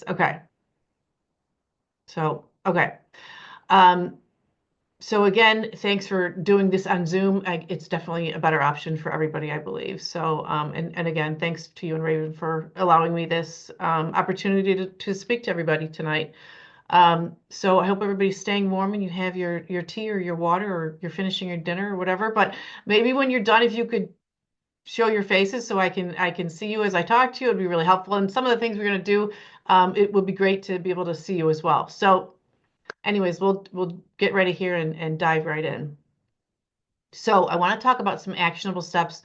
Okay. Okay. Um, so again, thanks for doing this on Zoom. It's definitely a better option for everybody, I believe. So, and again, thanks to you and Raven for allowing me this opportunity to speak to everybody tonight. So I hope everybody's staying warm and you have your tea or your water or you're finishing your dinner or whatever. But maybe when you're done, if you could show your faces so I can see you as I talk to you, it'd be really helpful. And some of the things we're going to do, it would be great to be able to see you as well. So anyways, we'll get ready here and dive right in. So I want to talk about some actionable steps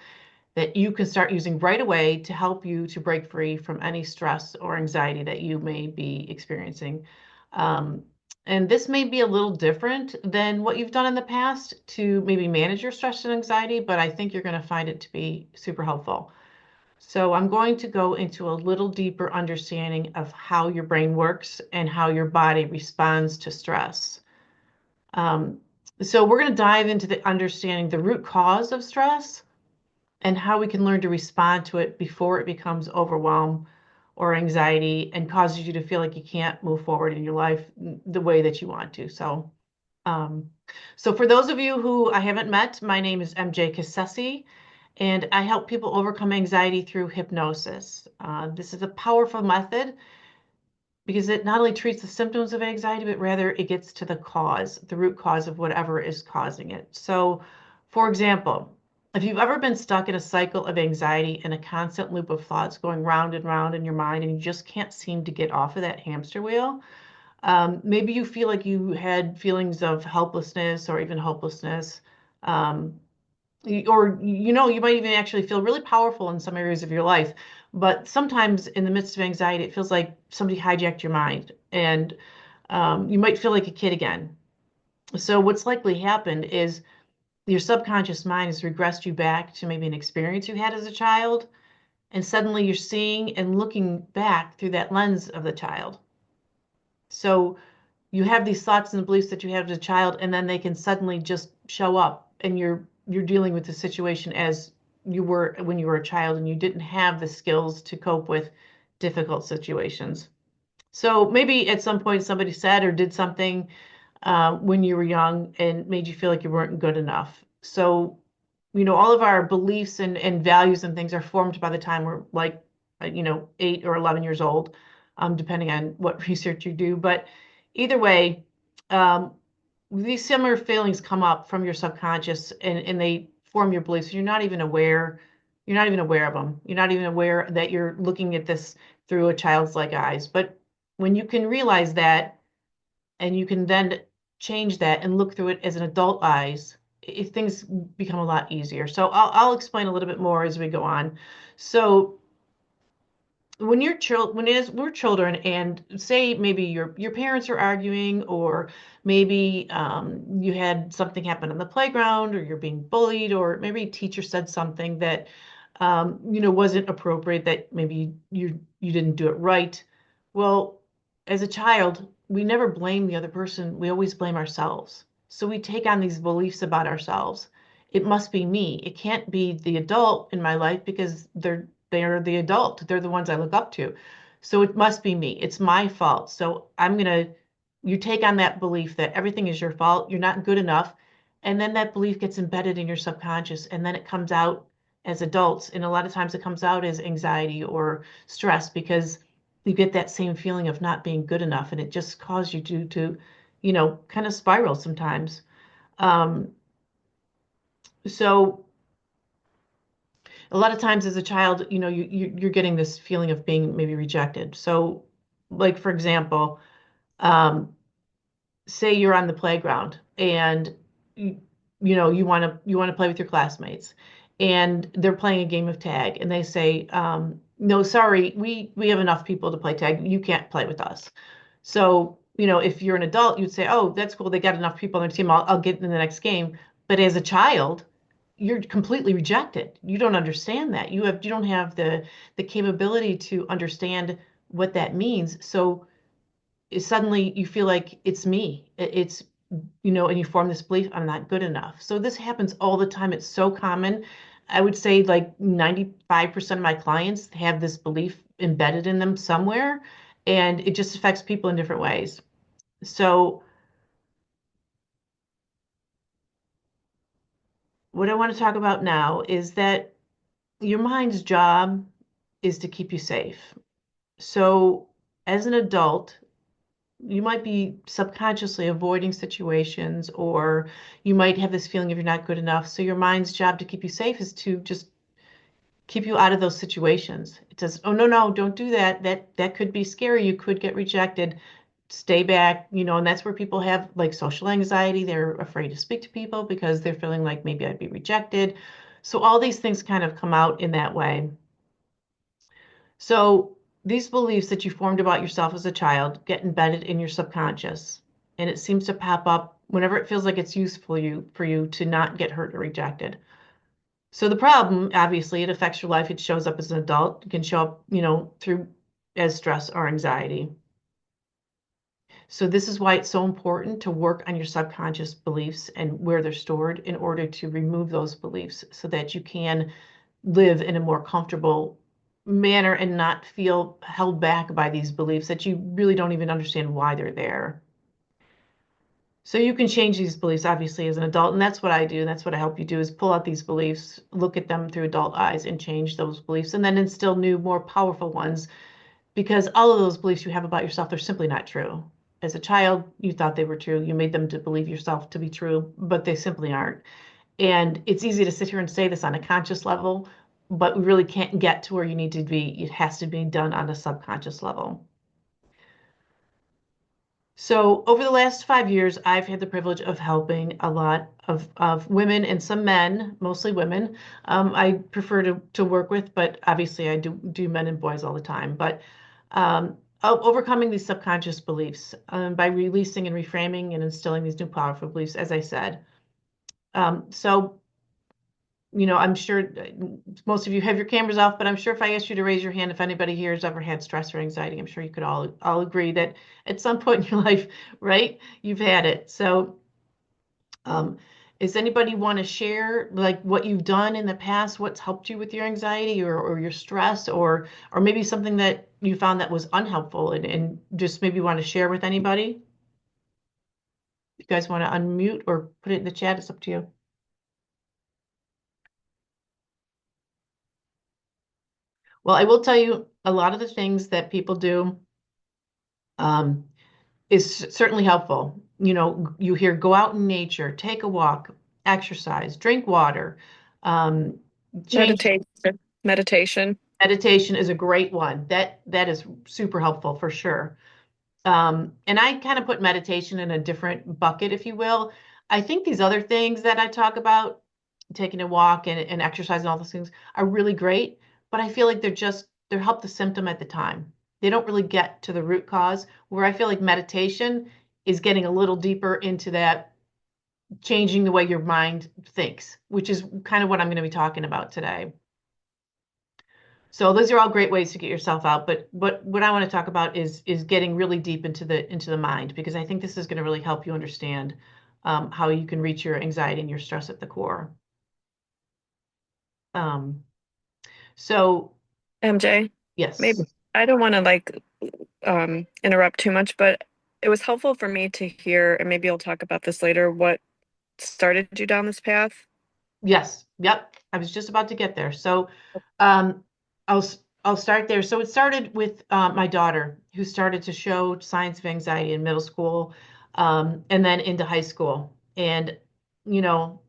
that you can start using right away to help you to break free from any stress or anxiety that you may be experiencing. Um, and this may be a little different than what you've done in the past to maybe manage your stress and anxiety, but I think you're going to find it to be super helpful. So I'm going to go into a little deeper understanding of how your brain works and how your body responds to stress. Um, so we're going to dive into the understanding the root cause of stress and how we can learn to respond to it before it becomes overwhelm or anxiety and causes you to feel like you can't move forward in your life the way that you want to. Um, so for those of you who I haven't met, my name is MJ Cassese, and I help people overcome anxiety through hypnosis. This is a powerful method because it not only treats the symptoms of anxiety, but rather it gets to the cause, the root cause of whatever is causing it. So, for example, if you've ever been stuck in a cycle of anxiety and a constant loop of thoughts going round and round in your mind, and you just can't seem to get off of that hamster wheel, maybe you feel like you had feelings of helplessness or even hopelessness. Um, or you might even actually feel really powerful in some areas of your life, but sometimes in the midst of anxiety it feels like somebody hijacked your mind, and you might feel like a kid again. So what's likely happened is your subconscious mind has regressed you back to maybe an experience you had as a child, and suddenly you're seeing and looking back through that lens of the child. So you have these thoughts and beliefs that you had as a child, and then they can suddenly just show up, and you're dealing with the situation as you were when you were a child, and you didn't have the skills to cope with difficult situations. So maybe at some point somebody said or did something when you were young and made you feel like you weren't good enough. So, all of our beliefs and values and things are formed by the time we're like, 8 or 11 years old, depending on what research you do. But either way, um, these similar feelings come up from your subconscious and they form your beliefs. You're not even aware of them. You're not even aware that you're looking at this through a child's like eyes. But when you can realize that and you can then change that and look through it as an adult eyes, things become a lot easier. So I'll explain a little bit more as we go on. So we're children, and say maybe your parents are arguing, or maybe you had something happen on the playground, or you're being bullied, or maybe a teacher said something that wasn't appropriate, that maybe you didn't do it right. Well, as a child, we never blame the other person. We always blame ourselves. So we take on these beliefs about ourselves. It must be me. It can't be the adult in my life because they're the adult. They're the ones I look up to. So it must be me. It's my fault. So you take on that belief that everything is your fault. You're not good enough. And then that belief gets embedded in your subconscious, and then it comes out as adults. And a lot of times it comes out as anxiety or stress because you get that same feeling of not being good enough. And it just causes you to kind of spiral sometimes. Um, so a lot of times as a child, you're getting this feeling of being maybe rejected. So, like for example, um, say you're on the playground and you want to play with your classmates, and they're playing a game of tag, and they say, "No, sorry, we have enough people to play tag. You can't play with us." So, if you're an adult, you'd say, "Oh, that's cool. They got enough people on their team. I'll get in the next game." But as a child, you're completely rejected. You don't understand that. You don't have the capability to understand what that means. So suddenly you feel like it's me. And you form this belief, I'm not good enough. So this happens all the time. It's so common. I would say like 95% of my clients have this belief embedded in them somewhere. and it just affects people in different ways. So what I want to talk about now is that your mind's job is to keep you safe. So as an adult, you might be subconsciously avoiding situations, or you might have this feeling if you're not good enough. So your mind's job to keep you safe is to just keep you out of those situations. It says, "Oh no, no, don't do that. That could be scary. You could get rejected. Stay back." And that's where people have like social anxiety. They're afraid to speak to people because they're feeling like maybe I'd be rejected. So all these things kind of come out in that way. So these beliefs that you formed about yourself as a child get embedded in your subconscious, and it seems to pop up whenever it feels like it's useful for you to not get hurt or rejected. So the problem, obviously, it affects your life. It shows up as an adult. It can show up, through as stress or anxiety. So this is why it's so important to work on your subconscious beliefs and where they're stored in order to remove those beliefs so that you can live in a more comfortable manner and not feel held back by these beliefs that you really don't even understand why they're there. So you can change these beliefs obviously as an adult, and that's what I do. And that's what I help you do is pull out these beliefs, look at them through adult eyes and change those beliefs and then instill new, more powerful ones because all of those beliefs you have about yourself, they're simply not true. As a child, you thought they were true. You made them to believe yourself to be true, but they simply aren't. And it's easy to sit here and say this on a conscious level, but we really can't get to where you need to be. It has to be done on a subconscious level. So over the last 5 years, I've had the privilege of helping a lot of women and some men, mostly women. I prefer to work with, but obviously I do men and boys all the time. But overcoming these subconscious beliefs by releasing and reframing and instilling these new powerful beliefs, as I said. So I'm sure most of you have your cameras off, but I'm sure if I asked you to raise your hand, if anybody here has ever had stress or anxiety, I'm sure you could all agree that at some point in your life, right, you've had it. So, um, does anybody want to share like what you've done in the past, what's helped you with your anxiety or your stress, or maybe something that you found that was unhelpful and just maybe want to share with anybody? If you guys want to unmute or put it in the chat, it's up to you. Well, I will tell you a lot of the things that people do um, is certainly helpful. You hear go out in nature, take a walk, exercise, drink water, um, change. Meditation. Meditation is a great one. That is super helpful for sure. And I kind of put meditation in a different bucket, if you will. I think these other things that I talk about, taking a walk and exercise and all those things are really great, but I feel like they're help the symptom at the time. They don't really get to the root cause, where I feel like meditation is getting a little deeper into that, changing the way your mind thinks, which is kind of what I'm going to be talking about today. So those are all great ways to get yourself out, but what I want to talk about is getting really deep into the mind, because I think this is going to really help you understand how you can reach your anxiety and your stress at the core. Um, so MJ, maybe yes, I don't want to interrupt too much, but it was helpful for me to hear, and maybe you'll talk about this later, what started you down this path. yes, yep. I was just about to get there. So um, I'll I'll start there. So it started with my daughter, who started to show signs of anxiety in middle school, and then into high school. And you know,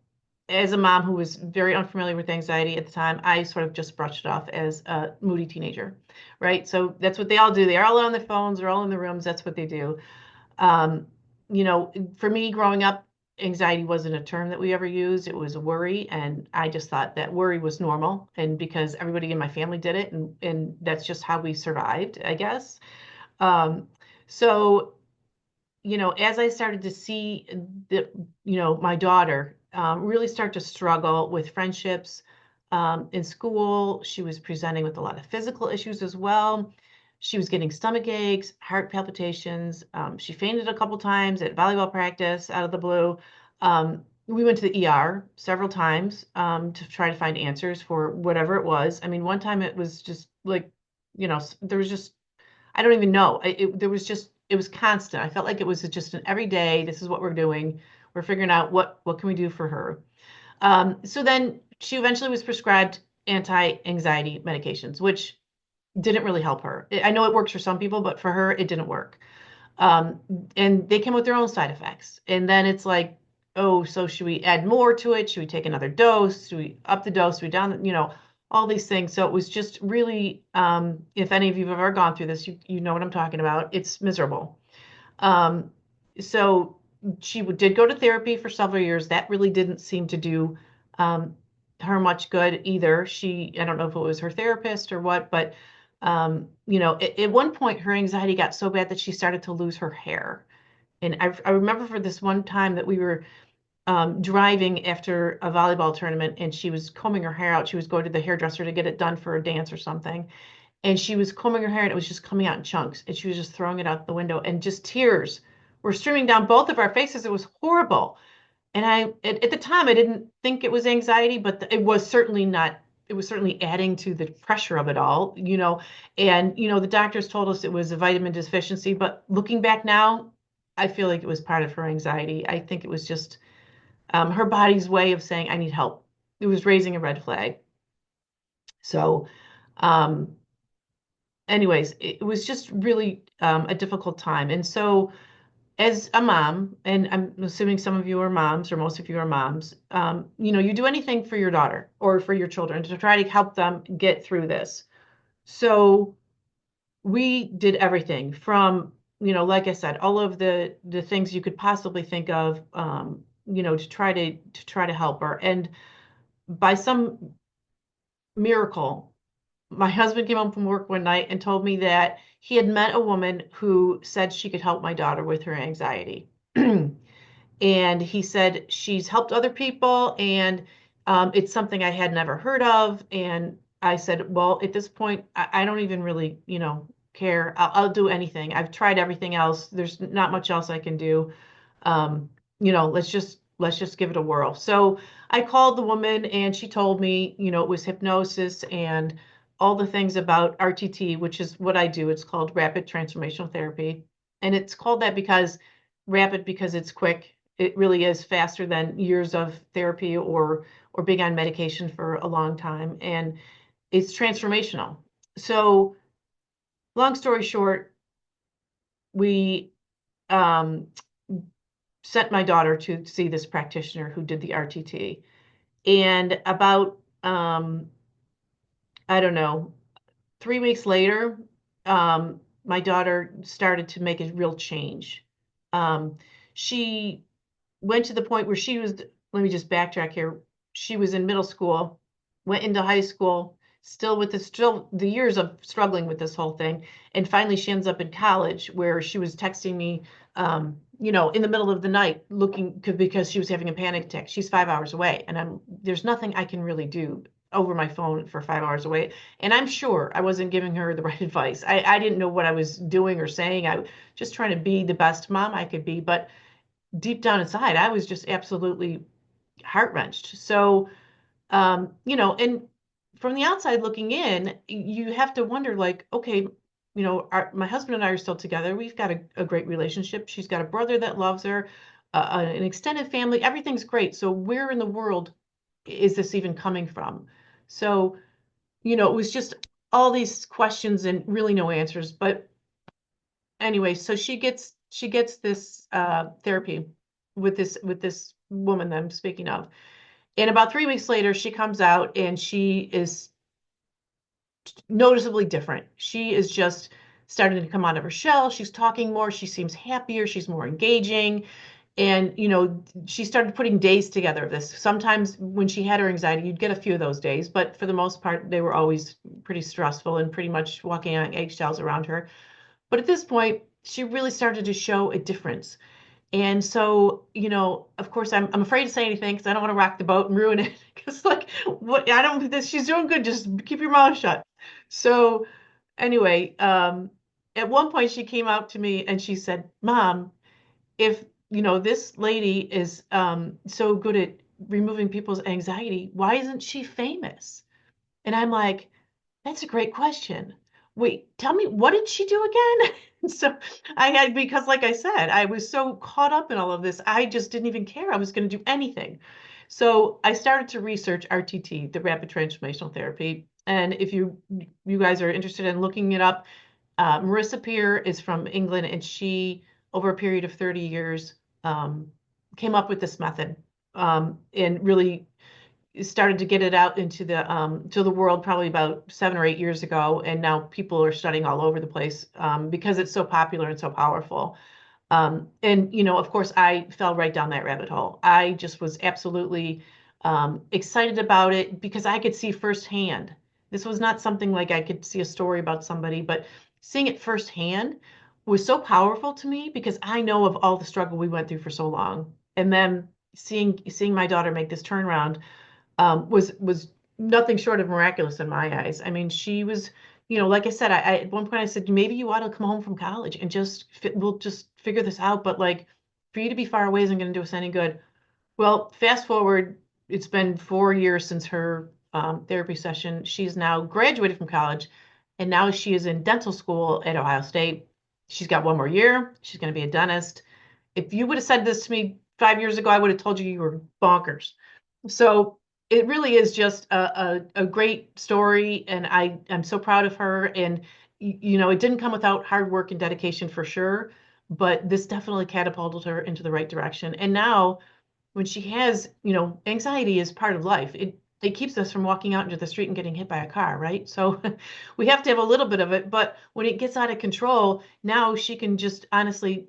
as a mom who was very unfamiliar with anxiety at the time, I sort of just brushed it off as a moody teenager, right? So that's what they all do. They're all on their phones, they're all in the rooms. That's what they do. Um, for me growing up, anxiety wasn't a term that we ever used. It was a worry. And I just thought that worry was normal. And because everybody in my family did it, and that's just how we survived, I guess. Um, so as I started to see my daughter really start to struggle with friendships in school, she was presenting with a lot of physical issues as well. She was getting stomach aches, heart palpitations. She fainted a couple times at volleyball practice out of the blue. We went to the ER several times to try to find answers for whatever it was. I mean, one time it was just like, there was just I don't even know. There was just, it was constant. I felt like it was just an everyday, this is what we're doing. We're figuring out what can we do for her. So then she eventually was prescribed anti-anxiety medications, which didn't really help her. I know it works for some people, but for her, it didn't work. Um, and they came with their own side effects. And then it's like, oh, so should we add more to it? Should we take another dose? Should we up the dose? Should we down, all these things. So it was just really, if any of you have ever gone through this, you know what I'm talking about. It's miserable. Um, so she did go to therapy for several years. That really didn't seem to do um, her much good either. I don't know if it was her therapist or what, but at one point her anxiety got so bad that she started to lose her hair. And I remember for this one time that we were driving after a volleyball tournament and she was combing her hair out. She was going to the hairdresser to get it done for a dance or something, and she was combing her hair and it was just coming out in chunks and she was just throwing it out the window and just tears were streaming down both of our faces. It was horrible. And at the time I didn't think it was anxiety, but it was certainly not. It was certainly adding to the pressure of it all, and the doctors told us it was a vitamin deficiency, but looking back now, I feel like it was part of her anxiety. I think it was just her body's way of saying I need help. It was raising a red flag. So um, anyways, it was just really a difficult time. And so, as a mom, and I'm assuming some of you are moms, or most of you are moms, you do anything for your daughter or for your children to try to help them get through this. So we did everything from, like I said, all of the things you could possibly think of, to try to help her. And by some miracle, my husband came home from work one night and told me that he had met a woman who said she could help my daughter with her anxiety. And he said she's helped other people and it's something I had never heard of. And I said, well, at this point, I don't even really, care. I'll do anything. I've tried everything else. There's not much else I can do. um, let's just give it a whirl. So I called the woman and she told me, it was hypnosis and all the things about RTT, which is what I do. It's called rapid transformational therapy. And it's called that because rapid because it's quick. It really is faster than years of therapy or being on medication for a long time. And it's transformational. So long story short, we um, sent my daughter to see this practitioner who did the RTT. And about, I don't know, 3 weeks later, my daughter started to make a real change. Um, she went to the point where let me just backtrack here. She was in middle school, went into high school, still the years of struggling with this whole thing. And finally she ends up in college where she was texting me, in the middle of the night because she was having a panic attack. She's 5 hours away and there's nothing I can really do over my phone for 5 hours away. And I'm sure I wasn't giving her the right advice. I didn't know what I was doing or saying. I was just trying to be the best mom I could be. But deep down inside, I was just absolutely heart wrenched. So, and from the outside looking in, you have to wonder, like, okay, my husband and I are still together. We've got a great relationship. She's got a brother that loves her, an extended family. Everything's great. So, where in the world is this even coming from? So, it was just all these questions and really no answers. But anyway, so she gets this therapy with this woman that I'm speaking of. And about 3 weeks later, she comes out and she is noticeably different. She is just starting to come out of her shell. She's talking more. She seems happier. She's more engaging. And, she started putting days together of this. Sometimes when she had her anxiety, you'd get a few of those days, but for the most part, they were always pretty stressful and pretty much walking on eggshells around her. But at this point, she really started to show a difference. And so, of course, I'm afraid to say anything because I don't want to rock the boat and ruin it. Because, like, what I don't, this, she's doing good. Just keep your mouth shut. So, anyway, at one point, she came out to me and she said, "Mom, if this lady is so good at removing people's anxiety, why isn't she famous?" And I'm like, "That's a great question. wait, tell me, what did she do again? So I had, because like I said, I was so caught up in all of this, I just didn't even care. I was going to do anything. So I started to research RTT, the rapid transformational therapy. And if you guys are interested in looking it up, Marissa Peer is from England, and she, over a period of 30 years, um, came up with this method, and really started to get it out into the world probably about 7 or 8 years ago, and now people are studying all over the place, because it's so popular and so powerful. And of course, I fell right down that rabbit hole. I just was absolutely excited about it because I could see firsthand. This was not something like I could see a story about somebody, but seeing it firsthand was so powerful to me because I know of all the struggle we went through for so long. And then seeing my daughter make this turnaround, was nothing short of miraculous in my eyes. I mean, she was, like I said, I at one point I said, maybe you ought to come home from college and we'll just figure this out. But like, for you to be far away isn't going to do us any good. Well, fast forward, it's been 4 years since her therapy session. She's now graduated from college, and now she is in dental school at Ohio State. She's got one more year. She's going to be a dentist. If you would have said this to me 5 years ago, I would have told you were bonkers. So it really is just a great story, and I'm so proud of her. And it didn't come without hard work and dedication for sure, but this definitely catapulted her into the right direction. And now, when she has, anxiety is part of life. It keeps us from walking out into the street and getting hit by a car, right? So we have to have a little bit of it, but when it gets out of control, now she can just honestly,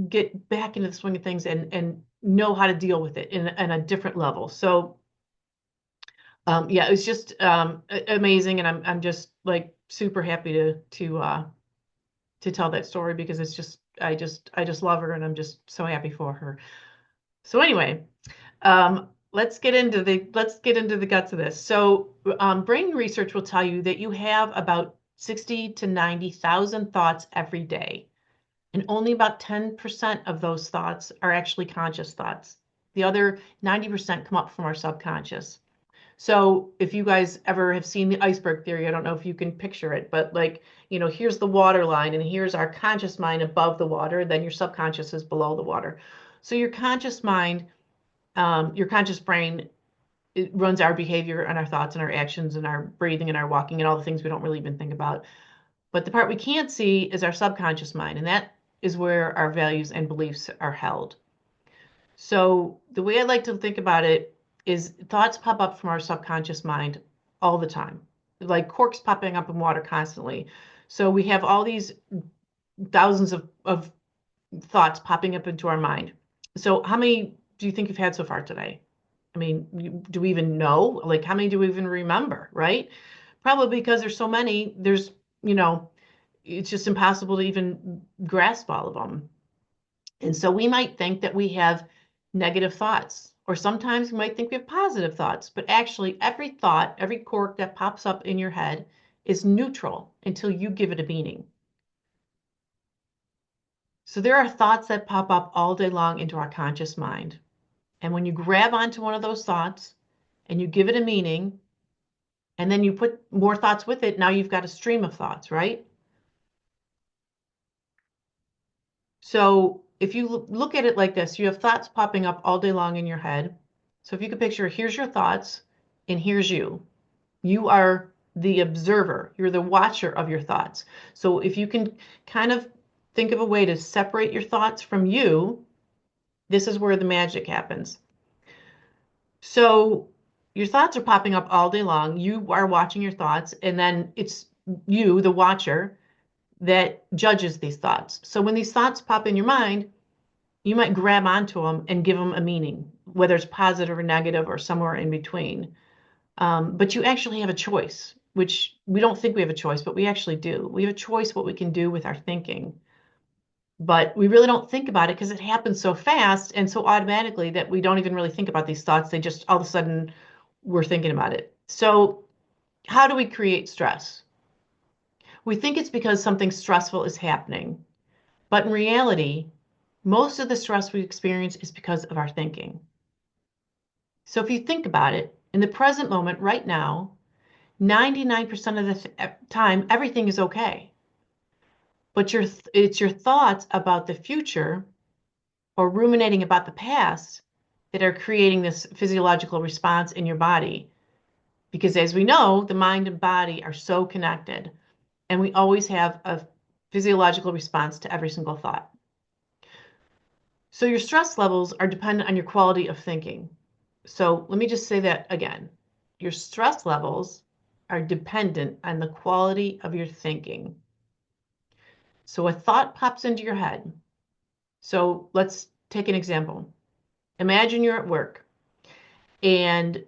get back into the swing of things and know how to deal with it in a different level. So yeah, it was just amazing, and I'm just like super happy to tell that story because it's just I just love her, and I'm just so happy for her. So anyway, let's get into the guts of this. So brain research will tell you that you have about 60 to 90,000 thoughts every day. And only about 10% of those thoughts are actually conscious thoughts. The other 90% come up from our subconscious. So if you guys ever have seen the iceberg theory, I don't know if you can picture it, but like, here's the water line and here's our conscious mind above the water, then your subconscious is below the water. So your conscious mind, your conscious brain, it runs our behavior and our thoughts and our actions and our breathing and our walking and all the things we don't really even think about. But the part we can't see is our subconscious mind, and that is where our values and beliefs are held. So the way I like to think about it is thoughts pop up from our subconscious mind all the time, like corks popping up in water constantly. So we have all these thousands of thoughts popping up into our mind. So how many do you think you've had so far today? I mean, do we even know? Like, how many do we even remember, right? Probably because there's so many, you know, it's just impossible to even grasp all of them. And so we might think that we have negative thoughts, or sometimes we might think we have positive thoughts, but actually, every thought, every cork that pops up in your head is neutral until you give it a meaning. So there are thoughts that pop up all day long into our conscious mind. And when you grab onto one of those thoughts and you give it a meaning, and then you put more thoughts with it, now you've got a stream of thoughts, right? So if you look at it like this, you have thoughts popping up all day long in your head. So if you could picture, here's your thoughts and here's you. You are the observer. You're the watcher of your thoughts. So if you can kind of think of a way to separate your thoughts from you, this is where the magic happens. So your thoughts are popping up all day long. You are watching your thoughts, and then it's you, the watcher, that judges these thoughts. So when these thoughts pop in your mind, you might grab onto them and give them a meaning, whether it's positive or negative or somewhere in between. But you actually have a choice, which we don't think we have a choice, but we actually do. We have a choice what we can do with our thinking. But we really don't think about it because it happens so fast and so automatically that we don't even really think about these thoughts. They just all of a sudden we're thinking about it. So, how do we create stress? We think it's because something stressful is happening. But in reality, most of the stress we experience is because of our thinking. So if you think about it, in the present moment right now, 99% of the time, everything is okay. But it's your thoughts about the future or ruminating about the past that are creating this physiological response in your body. Because as we know, the mind and body are so connected, and we always have a physiological response to every single thought. So your stress levels are dependent on your quality of thinking. So let me just say that again. Your stress levels are dependent on the quality of your thinking. So a thought pops into your head. So let's take an example. Imagine you're at work and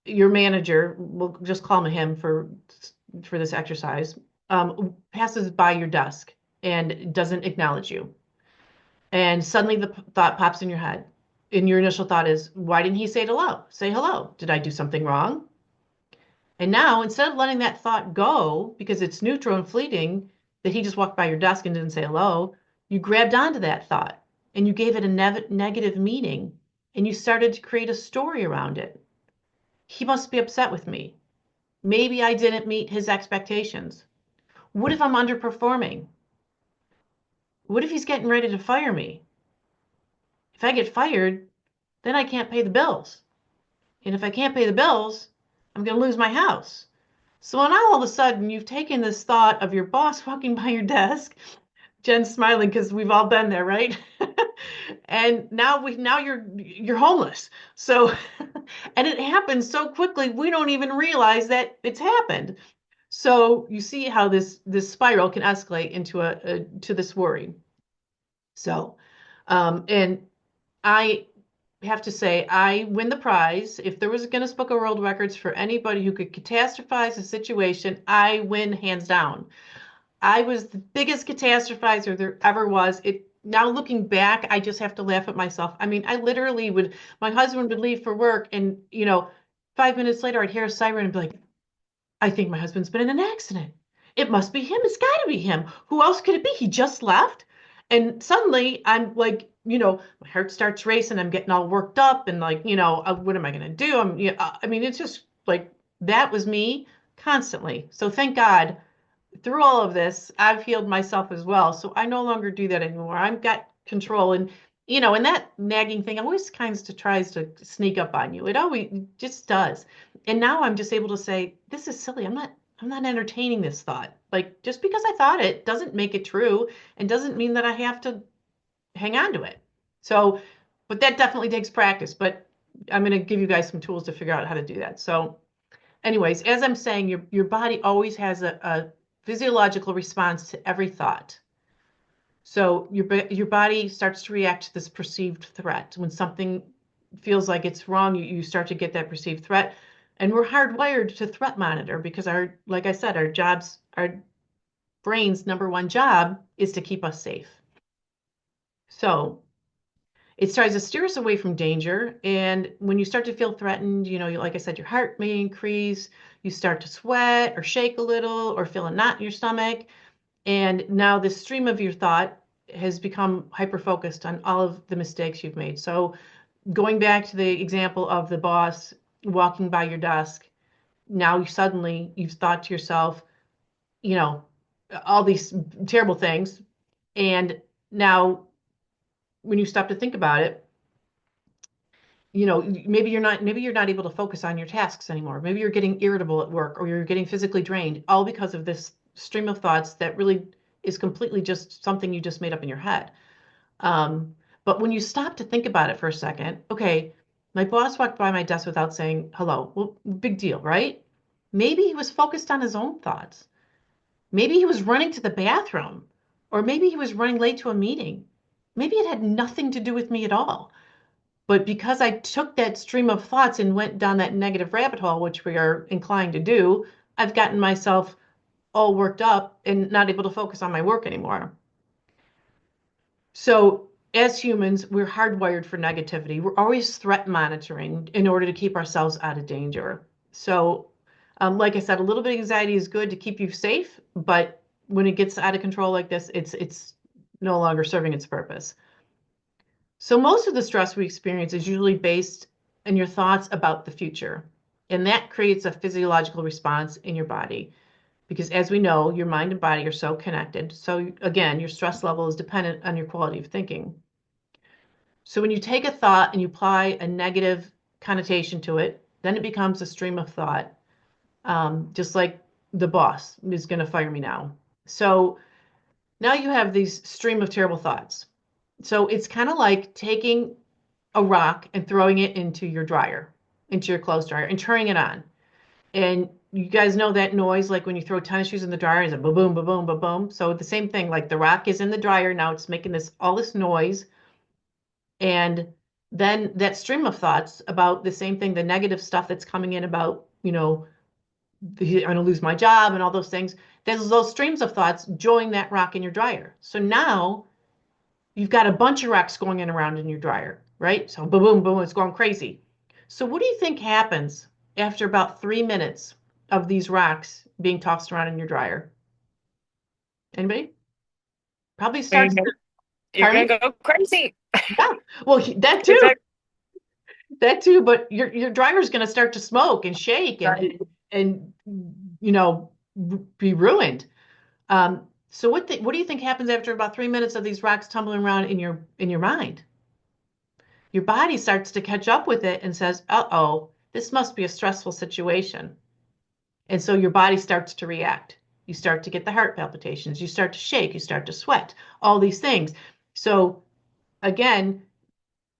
your manager, we'll just call him for this exercise, passes by your desk and doesn't acknowledge you. And suddenly the thought pops in your head. And your initial thought is, why didn't he say hello? Say hello. Did I do something wrong? And now, instead of letting that thought go because it's neutral and fleeting, that he just walked by your desk and didn't say hello, you grabbed onto that thought and you gave it a negative meaning and you started to create a story around it. He must be upset with me. Maybe I didn't meet his expectations. What if I'm underperforming? What if he's getting ready to fire me? If I get fired, then I can't pay the bills. And if I can't pay the bills, I'm going to lose my house. So now all of a sudden you've taken this thought of your boss walking by your desk. Jen's smiling because we've all been there, right? And now you're homeless. So and it happens so quickly we don't even realize that it's happened. So you see how this spiral can escalate into a to this worry. So and I have to say, I win the prize. If there was a Guinness Book of World Records for anybody who could catastrophize a situation, I win hands down. I was the biggest catastrophizer there ever was. It now looking back, I just have to laugh at myself. I mean, I literally would, my husband would leave for work and, 5 minutes later I'd hear a siren and be like, I think my husband's been in an accident. It must be him. It's got to be him. Who else could it be? He just left. And suddenly I'm like, my heart starts racing. I'm getting all worked up and like, what am I going to do? I mean, it's just like that was me constantly. So thank God through all of this, I've healed myself as well. So I no longer do that anymore. I've got control. And that nagging thing always tries to sneak up on you. It always just does. And now I'm just able to say, this is silly. I'm not entertaining this thought. Like just because I thought it doesn't make it true and doesn't mean that I have to hang on to it. So, but that definitely takes practice. But I'm going to give you guys some tools to figure out how to do that. So anyways, as I'm saying, your body always has a physiological response to every thought. So your body starts to react to this perceived threat. When something feels like it's wrong, you start to get that perceived threat. And we're hardwired to threat monitor because like I said, our brain's number one job is to keep us safe. So it tries to steer us away from danger. And when you start to feel threatened, like I said, your heart may increase, you start to sweat or shake a little or feel a knot in your stomach. And now the stream of your thought has become hyper focused on all of the mistakes you've made. So going back to the example of the boss walking by your desk, now you've thought to yourself, you know, all these terrible things. And now when you stop to think about it, maybe you're not able to focus on your tasks anymore. Maybe you're getting irritable at work or you're getting physically drained, all because of this stream of thoughts that really is completely just something you just made up in your head. Um, but when you stop to think about it for a second, okay, my boss walked by my desk without saying hello. Well, big deal, right? Maybe he was focused on his own thoughts. Maybe he was running to the bathroom, or maybe he was running late to a meeting. Maybe it had nothing to do with me at all. But because I took that stream of thoughts and went down that negative rabbit hole, which we are inclined to do, I've gotten myself all worked up and not able to focus on my work anymore. So, as humans, we're hardwired for negativity. We're always threat monitoring in order to keep ourselves out of danger. So, like I said, a little bit of anxiety is good to keep you safe, but when it gets out of control like this, it's no longer serving its purpose. So most of the stress we experience is usually based in your thoughts about the future. And that creates a physiological response in your body because, as we know, your mind and body are so connected. So, again, your stress level is dependent on your quality of thinking. So, when you take a thought and you apply a negative connotation to it, then it becomes a stream of thought, just like the boss is going to fire me now. So, now you have these stream of terrible thoughts. So, it's kind of like taking a rock and throwing it into your dryer, into your clothes dryer, and turning it on. And you guys know that noise, like when you throw tennis shoes in the dryer, it's a boom, boom, boom, boom, boom, boom. So the same thing, like the rock is in the dryer now, it's making this all this noise, and then that stream of thoughts about the same thing, the negative stuff that's coming in about, I'm going to lose my job and all those things. There's those streams of thoughts join that rock in your dryer. So now you've got a bunch of rocks going in around in your dryer, right? So boom, boom, boom, it's going crazy. So what do you think happens after about 3 minutes of these rocks being tossed around in your dryer? Anybody? Probably You're starts gonna, to, you're pardon gonna me? go crazy. Yeah. Well, that Is too, that that too. But your dryer's going to start to smoke and shake and you know be ruined. So what do you think happens after about 3 minutes of these rocks tumbling around in your mind? Your body starts to catch up with it and says, uh-oh, this must be a stressful situation. And so your body starts to react. You start to get the heart palpitations, you start to shake, you start to sweat, all these things. So again,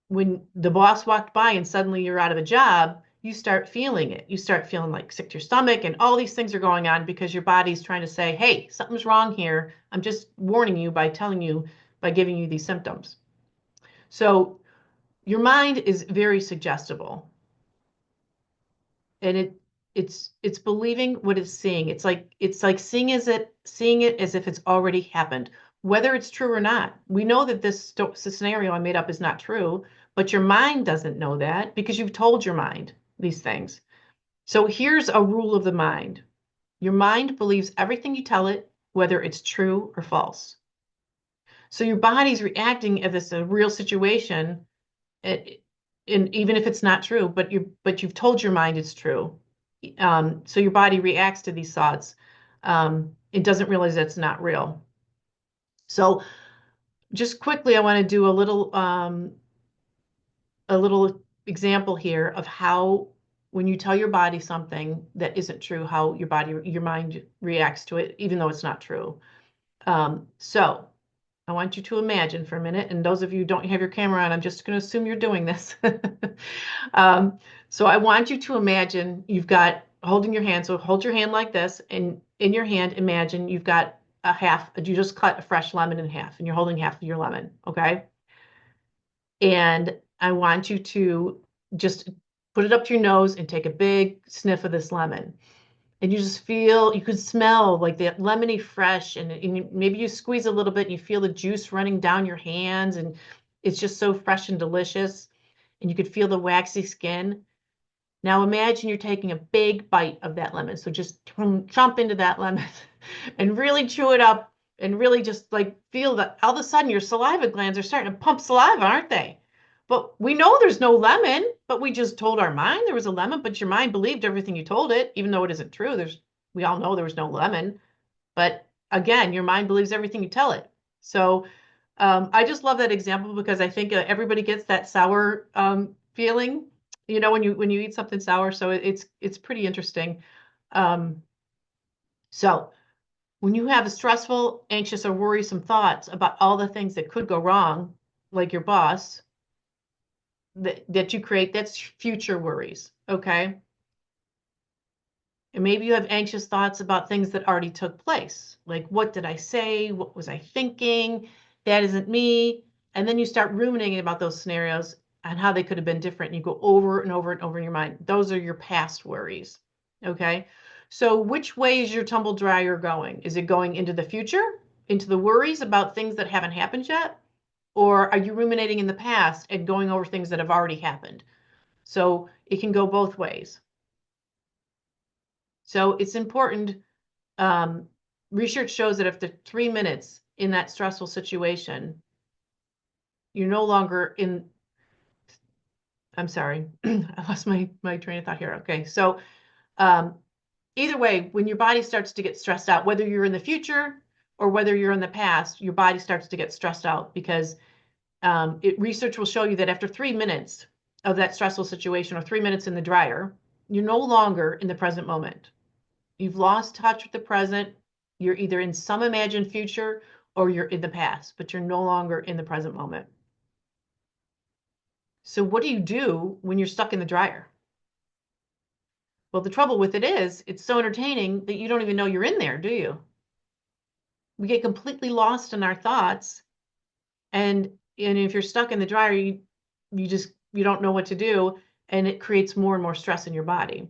when the boss walked by and suddenly you're out of a job, you start feeling it. You start feeling like sick to your stomach, and all these things are going on because your body's trying to say, hey, something's wrong here. I'm just warning you by telling you, by giving you these symptoms. So your mind is very suggestible, and it's believing what it's seeing. It's like seeing it as if it's already happened, whether it's true or not. We know that this scenario I made up is not true, but your mind doesn't know that because you've told your mind these things. So here's a rule of the mind. Your mind believes everything you tell it, whether it's true or false. So your body's reacting if it's a real situation, it, and even if it's not true, but you've told your mind it's true. So your body reacts to these thoughts. It doesn't realize that's not real. So just quickly, I want to do a little example here of how when you tell your body something that isn't true, how your mind reacts to it, even though it's not true. So I want you to imagine for a minute, and those of you who don't have your camera on, I'm just going to assume you're doing this. um, so I want you to imagine you've got holding your hand. So hold your hand like this, and in your hand, imagine you've got you just cut a fresh lemon in half, and you're holding half of your lemon, okay? And I want you to just put it up to your nose and take a big sniff of this lemon. And you just feel, you could smell like the lemony fresh, and maybe you squeeze a little bit and you feel the juice running down your hands, and it's just so fresh and delicious. And you could feel the waxy skin. Now imagine you're taking a big bite of that lemon. So just chomp into that lemon and really chew it up and really just like feel that all of a sudden your saliva glands are starting to pump saliva, aren't they? But we know there's no lemon, but we just told our mind there was a lemon, but your mind believed everything you told it, even though it isn't true. We all know there was no lemon. But again, your mind believes everything you tell it. So I just love that example because I think everybody gets that sour feeling, when you eat something sour. So it's pretty interesting. Um, so when you have a stressful, anxious, or worrisome thoughts about all the things that could go wrong, like your boss, that you create, that's future worries. Okay. And maybe you have anxious thoughts about things that already took place. Like, what did I say? What was I thinking? That isn't me. And then you start ruminating about those scenarios and how they could have been different. And you go over and over and over in your mind. Those are your past worries. Okay. So, which way is your tumble dryer going? Is it going into the future, into the worries about things that haven't happened yet? Or are you ruminating in the past and going over things that have already happened? So, it can go both ways. So, it's important. um, Research shows that after 3 minutes in that stressful situation, you're no longer in I'm sorry. I lost my train of thought here. Okay. So, um, either way, when your body starts to get stressed out, whether you're in the future or whether you're in the past, your body starts to get stressed out because research will show you that after 3 minutes of that stressful situation or 3 minutes in the dryer, you're no longer in the present moment. You've lost touch with the present. You're either in some imagined future or you're in the past, but you're no longer in the present moment. So, what do you do when you're stuck in the dryer? Well, the trouble with it is, it's so entertaining that you don't even know you're in there, do you? We get completely lost in our thoughts, and if you're stuck in the dryer, you don't know what to do, and it creates more and more stress in your body.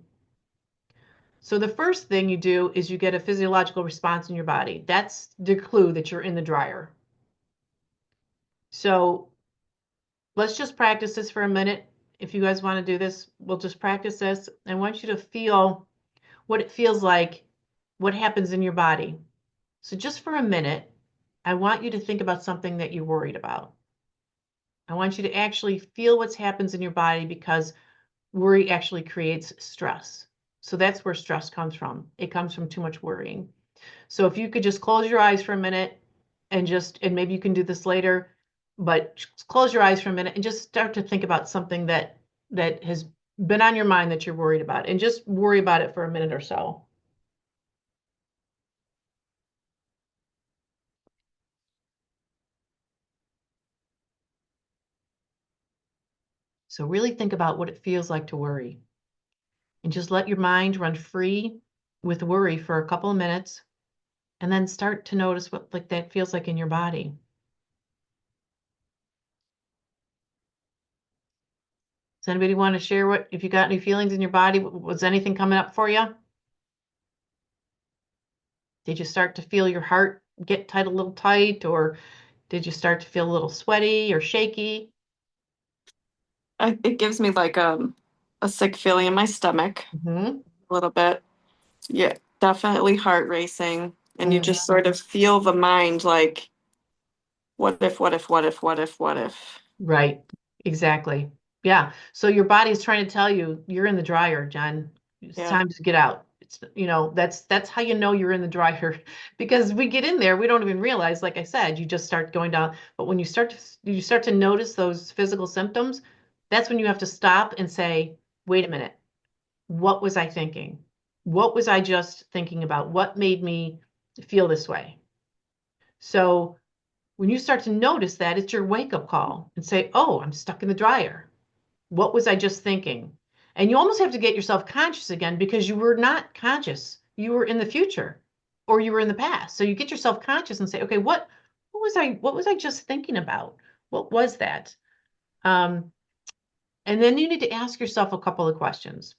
So the first thing you do is you get a physiological response in your body. That's the clue that you're in the dryer. So let's just practice this for a minute. If you guys want to do this, we'll just practice this. I want you to feel what it feels like, what happens in your body. So just for a minute, I want you to think about something that you're worried about. I want you to actually feel what happens in your body because worry actually creates stress. So that's where stress comes from. It comes from too much worrying. So if you could just close your eyes for a minute and maybe you can do this later, but just close your eyes for a minute and just start to think about something that has been on your mind that you're worried about and just worry about it for a minute or so. So really think about what it feels like to worry and just let your mind run free with worry for a couple of minutes and then start to notice what like that feels like in your body. Does anybody want to share what if you got any feelings in your body? Was anything coming up for you? Did you start to feel your heart get tight a little tight, or did you start to feel a little sweaty or shaky? It gives me like a sick feeling in my stomach Hmm. a little bit. Yeah, definitely heart racing. And you Hmm. just sort of feel the mind like, what if, what if, what if, what if, what if? Right. Exactly. Yeah. So your body's trying to tell you you're in the dryer, Jen. It's Yeah. time to get out. It's, that's how you know you're in the dryer because we get in there, we don't even realize, like I said, you just start going down. But when you start to notice those physical symptoms, that's when you have to stop and say, wait a minute, what was I thinking? What was I just thinking about? What made me feel this way? So when you start to notice that, it's your wake up call and say, oh, I'm stuck in the dryer. What was I just thinking? And you almost have to get yourself conscious again because you were not conscious. You were in the future or you were in the past. So you get yourself conscious and say, okay, what was I just thinking about? What was that? Um, and then you need to ask yourself a couple of questions.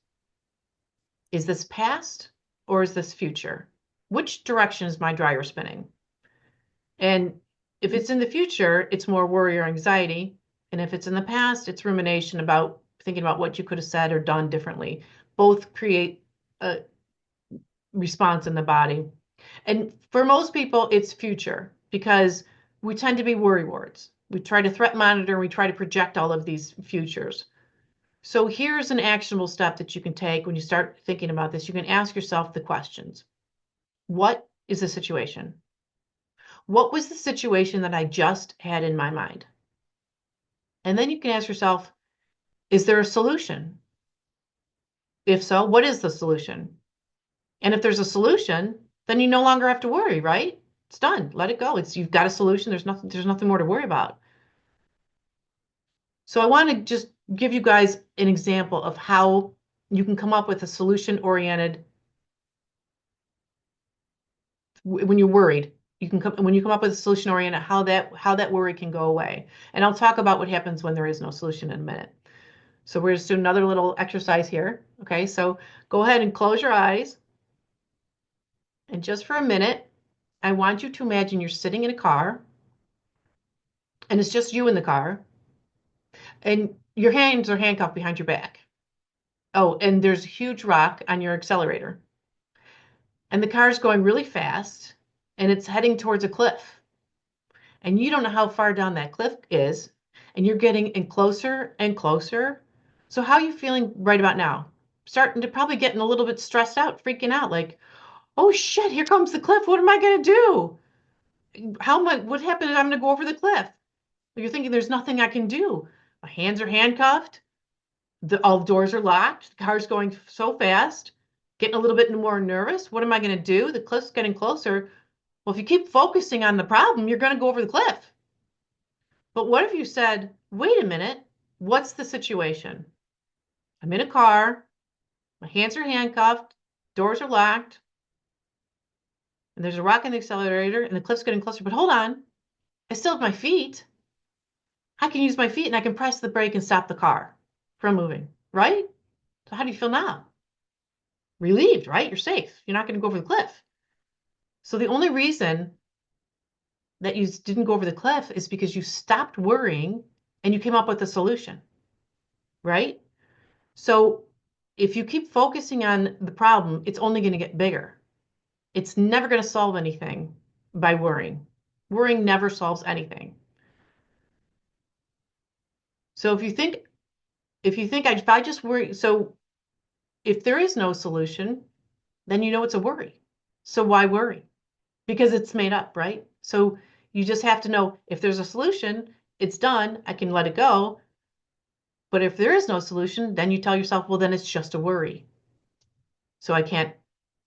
Is this past or is this future? Which direction is my dryer spinning? And if it's in the future, it's more worry or anxiety. And if it's in the past, it's rumination about thinking about what you could have said or done differently. Both create a response in the body. And for most people, it's future because we tend to be worry wards. We try to threat monitor, and we try to project all of these futures. So here's an actionable step that you can take when you start thinking about this. You can ask yourself the questions. What is the situation? What was the situation that I just had in my mind? And then you can ask yourself, is there a solution? If so, what is the solution? And if there's a solution, then you no longer have to worry, right? It's done. Let it go. You've got a solution. There's nothing more to worry about. So I want to just give you guys an example of how you can come up with a solution oriented when you're worried. You can come when you come up with a solution oriented how that worry can go away. And I'll talk about what happens when there is no solution in a minute. So we're just doing another little exercise here. Okay, so go ahead and close your eyes. And just for a minute, I want you to imagine you're sitting in a car and it's just you in the car and your hands are handcuffed behind your back. Oh, and there's a huge rock on your accelerator. And the car is going really fast and it's heading towards a cliff. And you don't know how far down that cliff is. And you're getting in closer and closer. So how are you feeling right about now? Starting to probably getting a little bit stressed out, freaking out, like, oh shit, here comes the cliff. What am I gonna do? How am I, what happened if I'm gonna go over the cliff? You're thinking there's nothing I can do. My hands are handcuffed, all the doors are locked, the car's going so fast, getting a little bit more nervous. What am I gonna do? The cliff's getting closer. Well, if you keep focusing on the problem, you're gonna go over the cliff. But what if you said, wait a minute, what's the situation? I'm in a car, my hands are handcuffed, doors are locked, and there's a rock in the accelerator, and the cliff's getting closer. But hold on, I still have my feet. I can use my feet and I can press the brake and stop the car from moving, right? So how do you feel now? Relieved, right? You're safe. You're not going to go over the cliff. So the only reason that you didn't go over the cliff is because you stopped worrying and you came up with a solution, right? So if you keep focusing on the problem, it's only going to get bigger. It's never going to solve anything by worrying. Worrying never solves anything. So if you think if I just worry, so if there is no solution, then you know it's a worry. So why worry? Because it's made up, right? So you just have to know if there's a solution, it's done, I can let it go. But if there is no solution, then you tell yourself, well, then it's just a worry. So I can't,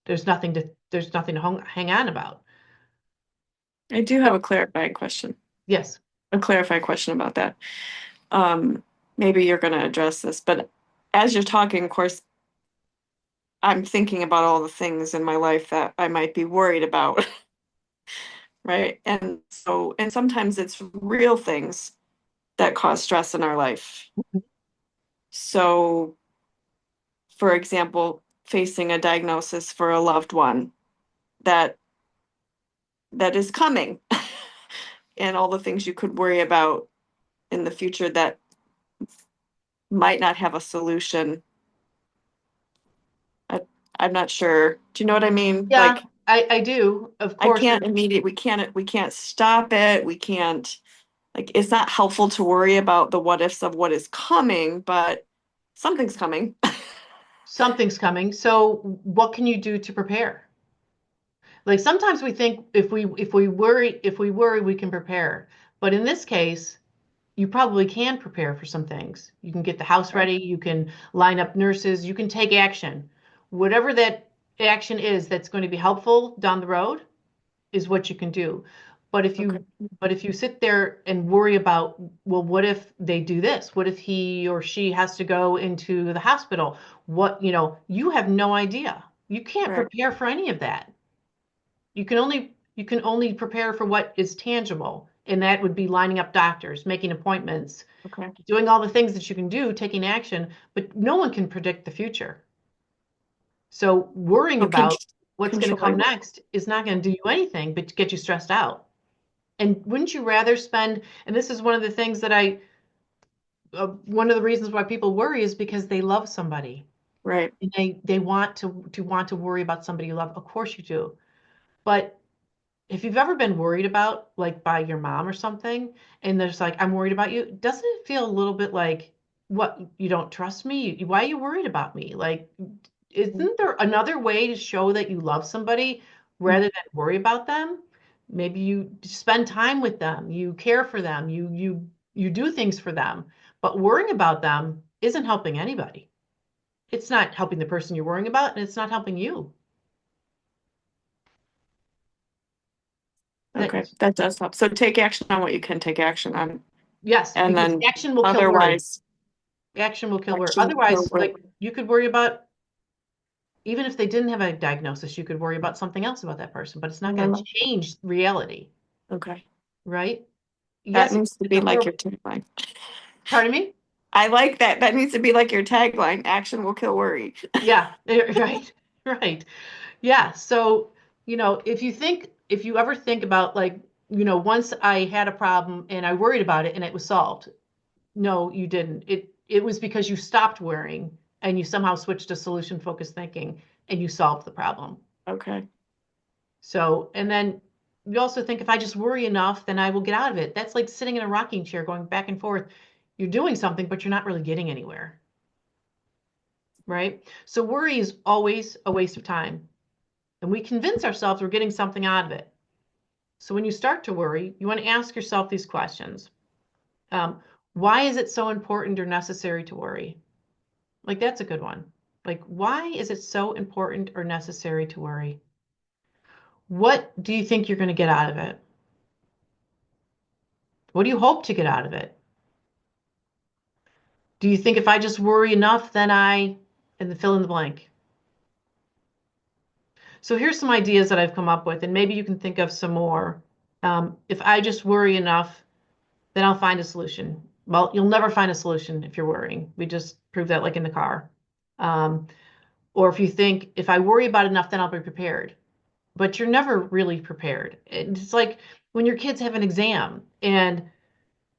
there's nothing to hang on about. I do So, have a clarifying question. yes. A clarifying question about that. Um, Maybe you're going to address this, but as you're talking, of course, I'm thinking about all the things in my life that I might be worried about, right? And sometimes it's real things that cause stress in our life. So, for example, facing a diagnosis for a loved one that that is coming and all the things you could worry about in the future that might not have a solution. I, I'm not sure. Do you know what I mean? Yeah, Like I do. Of I course, can't immediate we can't stop it. We can't like it's not helpful to worry about the what ifs of what is coming, but something's coming. something's coming. So what can you do to prepare? Like sometimes we think if we worry we can prepare. But in this case, you probably can prepare for some things. You can get the house Right. ready, you can line up nurses, you can take action. Whatever that action is that's going to be helpful down the road is what you can do. But if Okay. you but if you sit there and worry about, well, what if they do this? What if he or she has to go into the hospital? You have no idea. You can't Right. prepare for any of that. You can only prepare for what is tangible, and that would be lining up doctors, making appointments, Okay. doing all the things that you can do, taking action, but no one can predict the future. So worrying So about what's going to come controlling. next is not going to do you anything but to get you stressed out. And wouldn't you rather spend, and this is one of the things that one of the reasons why people worry is because they love somebody. Right. And they want to worry about somebody you love. Of course you do. But if you've ever been worried about, like by your mom or something, and there's like, I'm worried about you, doesn't it feel a little bit like, what, you don't trust me? Why are you worried about me? Like, isn't there another way to show that you love somebody rather than worry about them? Maybe you spend time with them, you care for them, you do things for them, but worrying about them isn't helping anybody. It's not helping the person you're worrying about, and it's not helping you. That Okay. That does help. So take action on what you can take action on. Yes, And because then action will kill worry. otherwise Action will kill worry. action will Otherwise, work. like you could worry about, even if they didn't have a diagnosis, you could worry about something else about that person, but it's not And I going to love change reality, okay. right? That Yes, needs to it's be a like your horrible. tagline. Pardon me? I like that. That needs to be like your tagline. Action will kill worry. Yeah, right, right. Yeah. So, if you ever think about like, once I had a problem and I worried about it and it was solved. No, you didn't. It was because you stopped worrying and you somehow switched to solution focused thinking and you solved the problem. Okay. So, and then you also think if I just worry enough, then I will get out of it. That's like sitting in a rocking chair going back and forth. You're doing something, but you're not really getting anywhere. right? So worry is always a waste of time. And we convince ourselves we're getting something out of it. So when you start to worry, you want to ask yourself these questions. Um, why is it so important or necessary to worry? Like, that's a good one. Like, why is it so important or necessary to worry? What do you think you're going to get out of it? What do you hope to get out of it? Do you think if I just worry enough, then and the fill in the blank? So here's some ideas that I've come up with, and maybe you can think of some more. If I just worry enough, then I'll find a solution. Well, you'll never find a solution if you're worrying. We just proved that, like in the car. Um, or if you think, if I worry about enough, then I'll be prepared. But you're never really prepared. It's like when your kids have an exam and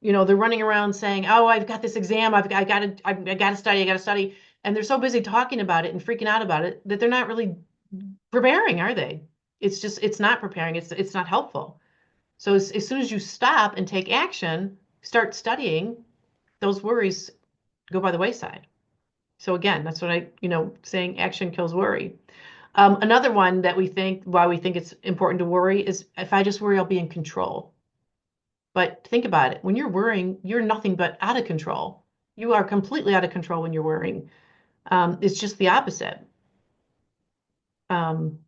they're running around saying, "Oh, I've got this exam. I got to study. I got to study." And they're so busy talking about it and freaking out about it that they're not really preparing, are they? It's not preparing. It's not helpful. So as soon as you stop and take action, start studying, those worries go by the wayside. So again, that's what saying action kills worry. Another one that why we think it's important to worry is if I just worry, I'll be in control. But think about it. When you're worrying, you're nothing but out of control. You are completely out of control when you're worrying. It's just the opposite. Um,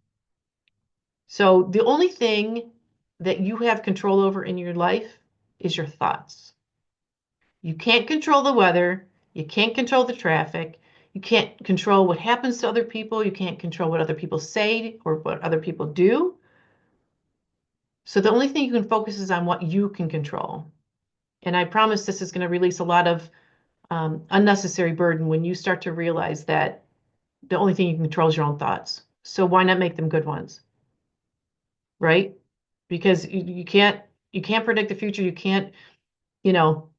so the only thing that you have control over in your life is your thoughts. You can't control the weather. You can't control the traffic. You can't control what happens to other people. You can't control what other people say or what other people do. So the only thing you can focus is on what you can control. And I promise this is going to release a lot of unnecessary burden when you start to realize that the only thing you can control is your own thoughts. So why not make them good ones, right? Because you can't predict the future. You can't, you know,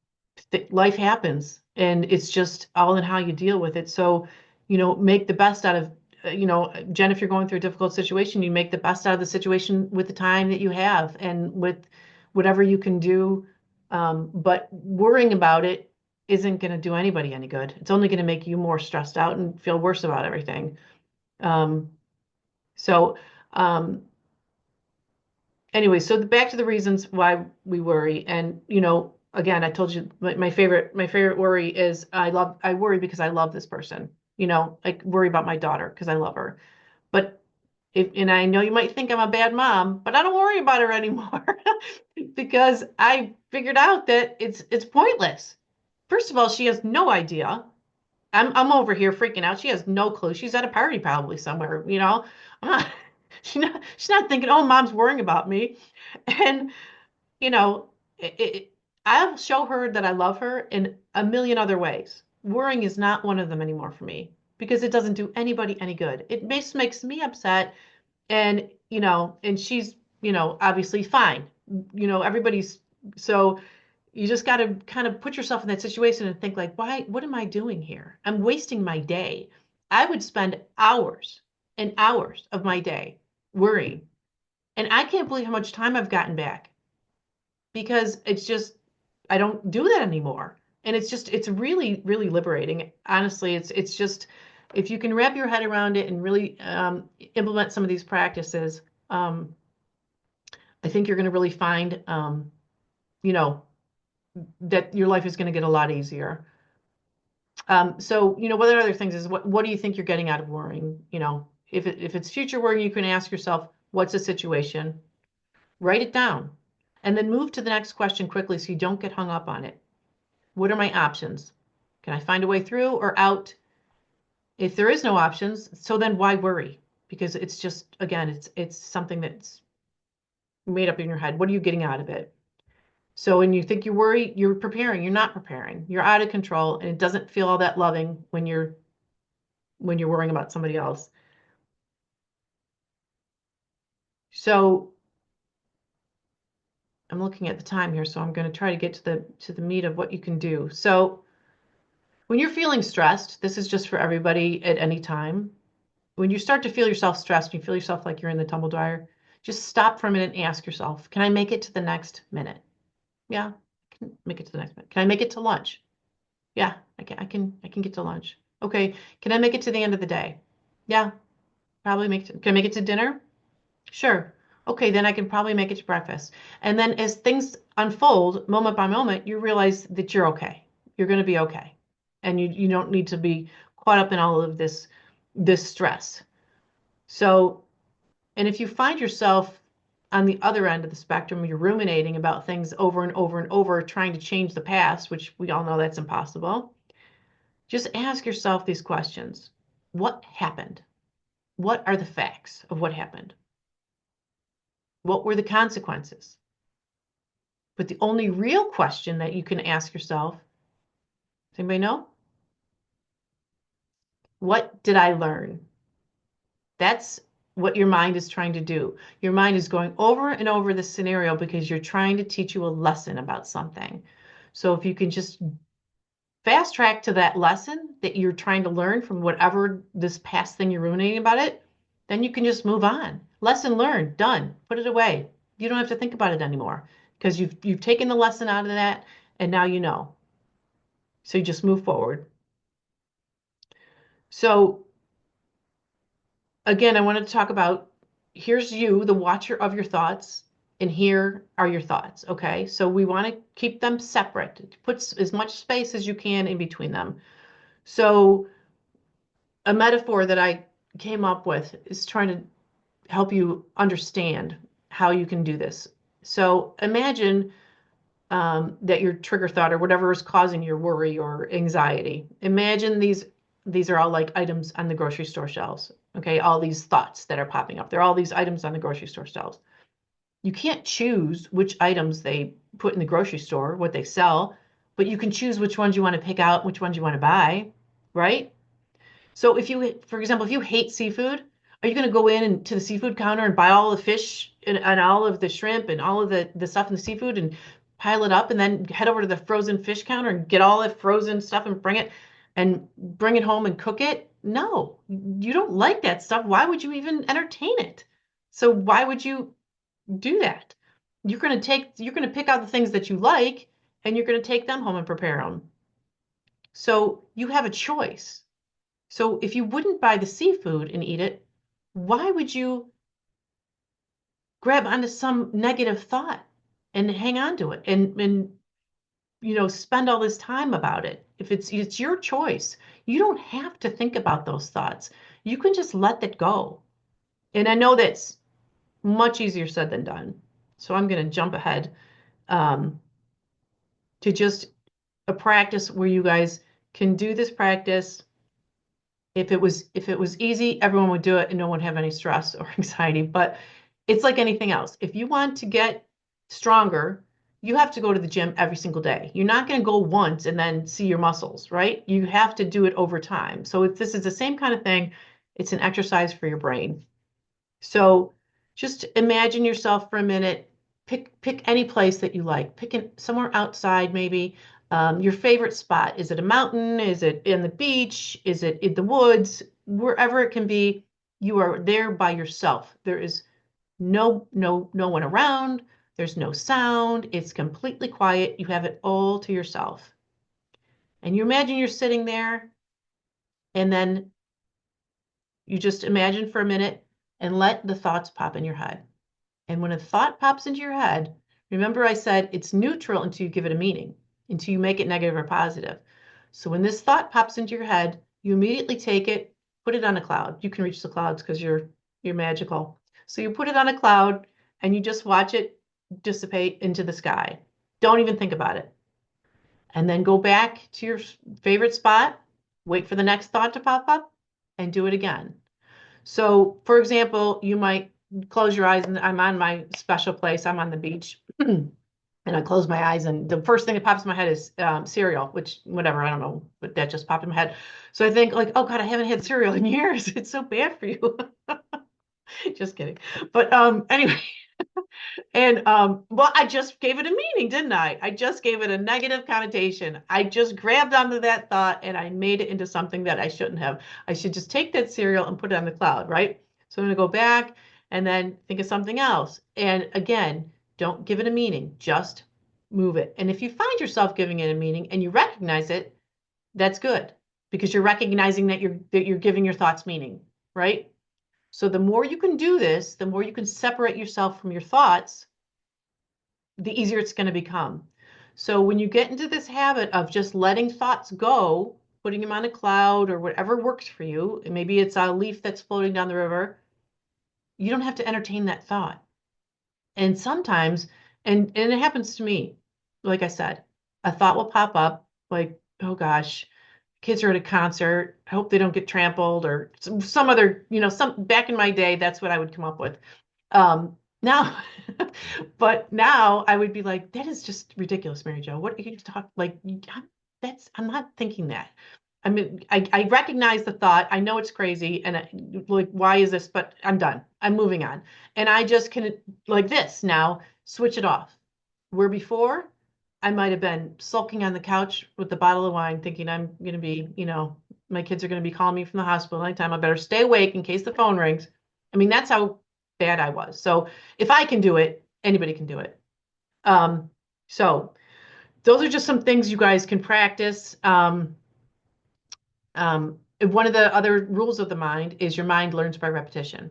life happens, and it's just all in how you deal with it. So, make the best out of, Jen, if you're going through a difficult situation, you make the best out of the situation with the time that you have and with whatever you can do. But worrying about it isn't going to do anybody any good. It's only going to make you more stressed out and feel worse about everything. Um, so, um, anyway, so back to the reasons why we worry. And, again, I told you my favorite worry is I worry because I love this person. I worry about my daughter because I love her. But and I know you might think I'm a bad mom, but I don't worry about her anymore because I figured out that it's pointless. First of all, she has no idea. I'm over here freaking out. She has no clue. She's at a party probably somewhere, I'm not, she's not thinking, "Oh, mom's worrying about me." And, you know, I'll show her that I love her in a million other ways. Worrying is not one of them anymore for me because it doesn't do anybody any good. It makes me upset. And, and she's, obviously fine. Everybody's so you just got to kind of put yourself in that situation and think like, why, what am I doing here? I'm wasting my day. I would spend hours and hours of my day worrying. And I can't believe how much time I've gotten back because it's just, I don't do that anymore. And it's really, really liberating. Honestly, it's just, if you can wrap your head around it and really implement some of these practices, um, I think you're going to really find, you know, that your life is going to get a lot easier. So, what are other things is what do you think you're getting out of worrying? If it's future worrying, you can ask yourself, what's the situation? Write it down and then move to the next question quickly so you don't get hung up on it. What are my options? Can I find a way through or out? If there is no options, so then why worry? Because it's just, again, it's something that's made up in your head. What are you getting out of it? So when you think you worry, you're preparing. You're not preparing. You're out of control, and it doesn't feel all that loving when you're worrying about somebody else. So I'm looking at the time here, so I'm going to try to get to the meat of what you can do. So when you're feeling stressed, this is just for everybody at any time. When you start to feel yourself stressed, you feel yourself like you're in the tumble dryer, just stop for a minute and ask yourself, can I make it to the next minute? Yeah, I can make it to the next minute. Can I make it to lunch? Yeah, I can get to lunch. Okay, can I make it to the end of the day? Yeah, probably make it. Can I make it to dinner? Sure. Okay, then I can probably make it to breakfast. And then as things unfold, moment by moment, you realize that you're okay. You're going to be okay. And you don't need to be caught up in all of this stress. So, and if you find yourself on the other end of the spectrum, you're ruminating about things over and over and over, trying to change the past, which we all know that's impossible. Just ask yourself these questions. What happened? What are the facts of what happened? What were the consequences? But the only real question that you can ask yourself, does anybody know? What did I learn? That's what your mind is trying to do. Your mind is going over and over the scenario because you're trying to teach you a lesson about something. So if you can just fast track to that lesson that you're trying to learn from whatever this past thing you're ruminating about it, then you can just move on. Lesson learned, done. Put it away. You don't have to think about it anymore because you've taken the lesson out of that and now you know. So you just move forward. So again, I wanted to talk about here's you, the watcher of your thoughts, and here are your thoughts. Okay. So we want to keep them separate, put as much space as you can in between them. So a metaphor that I came up with is trying to help you understand how you can do this. So imagine that your trigger thought or whatever is causing your worry or anxiety. Imagine these are all like items on the grocery store shelves. Okay, all these thoughts that are popping up. They're all these items on the grocery store shelves. You can't choose which items they put in the grocery store, what they sell, but you can choose which ones you want to pick out, which ones you want to buy, right? So if you, for example, if you hate seafood, are you going to go in and to the seafood counter and buy all the fish and all of the shrimp and all of the stuff in the seafood and pile it up and then head over to the frozen fish counter and get all the frozen stuff and bring it home and cook it? No, you don't like that stuff. Why would you even entertain it? So why would you do that? You're going to pick out the things that you like and you're going to take them home and prepare them. So you have a choice. So if you wouldn't buy the seafood and eat it, why would you grab onto some negative thought and hang on to it and spend all this time about it? If it's your choice, you don't have to think about those thoughts. You can just let that go. And I know that's much easier said than done. So I'm going to jump ahead um, to just a practice where you guys can do this practice. If it was easy, everyone would do it and no one would have any stress or anxiety. But it's like anything else. If you want to get stronger, you have to go to the gym every single day. You're not going to go once and then see your muscles, right? You have to do it over time. So if this is the same kind of thing, it's an exercise for your brain. So just imagine yourself for a minute. Pick any place that you like. Somewhere outside, maybe. Your favorite spot. Is it a mountain? Is it in the beach? Is it in the woods? Wherever it can be, you are there by yourself. There is no one around. There's no sound. It's completely quiet. You have it all to yourself. And you imagine you're sitting there, and then you just imagine for a minute and let the thoughts pop in your head. And when a thought pops into your head, remember I said it's neutral until you give it a meaning, until you make it negative or positive. So when this thought pops into your head, you immediately take it, put it on a cloud. You can reach the clouds because you're magical. So you put it on a cloud and you just watch it dissipate into the sky. Don't even think about it. And then go back to your favorite spot, wait for the next thought to pop up, and do it again. So, for example, you might close your eyes and I'm on my special place. I'm on the beach and I close my eyes and the first thing that pops in my head is cereal, which whatever, I don't know, but that just popped in my head. So I think like, oh God, I haven't had cereal in years. It's so bad for you. Just kidding. But anyway, and well, I just gave it a meaning, didn't I? I just gave it a negative connotation. I just grabbed onto that thought and I made it into something that I shouldn't have. I should just take that cereal and put it on the cloud, right? So I'm gonna go back and then think of something else. And again, don't give it a meaning, just move it. And if you find yourself giving it a meaning and you recognize it, that's good. because you're recognizing that you're giving your thoughts meaning, right? So the more you can do this, the more you can separate yourself from your thoughts, the easier it's going to become. So when you get into this habit of just letting thoughts go, putting them on a cloud or whatever works for you, and maybe it's a leaf that's floating down the river, you don't have to entertain that thought. And sometimes, and it happens to me, like I said, a thought will pop up like, oh gosh, kids are at a concert. I hope they don't get trampled or some other, some back in my day, that's what I would come up with. Now, but now I would be like, that is just ridiculous, Mary Jo. What are you talking like? I'm not thinking that. I mean, I recognize the thought. I know it's crazy, and like, why is this? But I'm done. I'm moving on, and I just can like this now switch it off. Where before, I might have been sulking on the couch with the bottle of wine, thinking I'm gonna be, my kids are gonna be calling me from the hospital anytime. I better stay awake in case the phone rings. I mean, that's how bad I was. So if I can do it, anybody can do it. Um, so those are just some things you guys can practice. One of the other rules of the mind is your mind learns by repetition.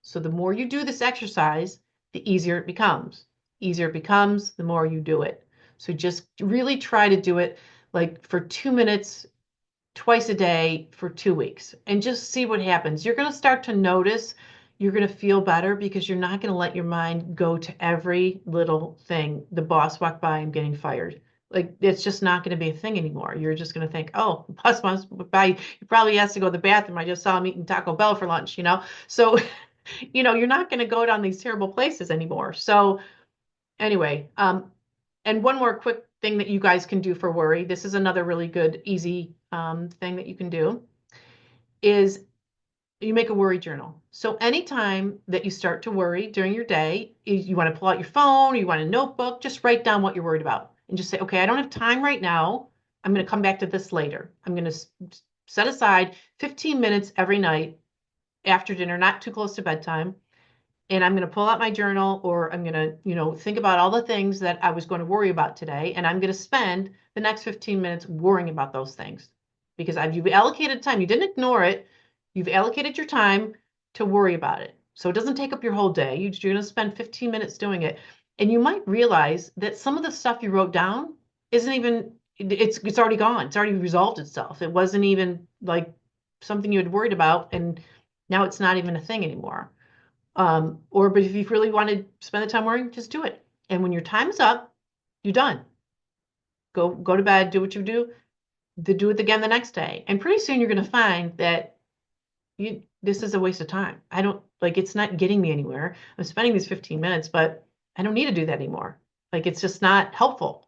So the more you do this exercise, the easier it becomes. Easier it becomes, the more you do it. So just really try to do it like for 2 minutes twice a day for 2 weeks and just see what happens. You're going to start to notice you're going to feel better because you're not going to let your mind go to every little thing. The boss walked by, I'm getting fired. Like it's just not going to be a thing anymore. You're just going to think, oh, boss must by. He probably has to go to the bathroom. I just saw him eating Taco Bell for lunch. So, you're not going to go down these terrible places anymore. So anyway, and one more quick thing that you guys can do for worry. This is another really good, easy thing that you can do is you make a worry journal. So anytime that you start to worry during your day, you want to pull out your phone, or you want a notebook, just write down what you're worried about and just say, okay, I don't have time right now. I'm going to come back to this later. I'm going to set aside 15 minutes every night after dinner, not too close to bedtime, and I'm going to pull out my journal or I'm going to, think about all the things that I was going to worry about today. And I'm going to spend the next 15 minutes worrying about those things because you've allocated time. You didn't ignore it. You've allocated your time to worry about it. So it doesn't take up your whole day. You're going to spend 15 minutes doing it. And you might realize that some of the stuff you wrote down isn't even, it's already gone. It's already resolved itself. It wasn't even like something you had worried about. And now it's not even a thing anymore. But if you really want to spend the time worrying, just do it. And when your time is up, you're done. Go to bed, do what you do, do it again the next day. And pretty soon you're going to find that this is a waste of time. I don't like it's not getting me anywhere. I'm spending these 15 minutes, but I don't need to do that anymore. Like it's just not helpful.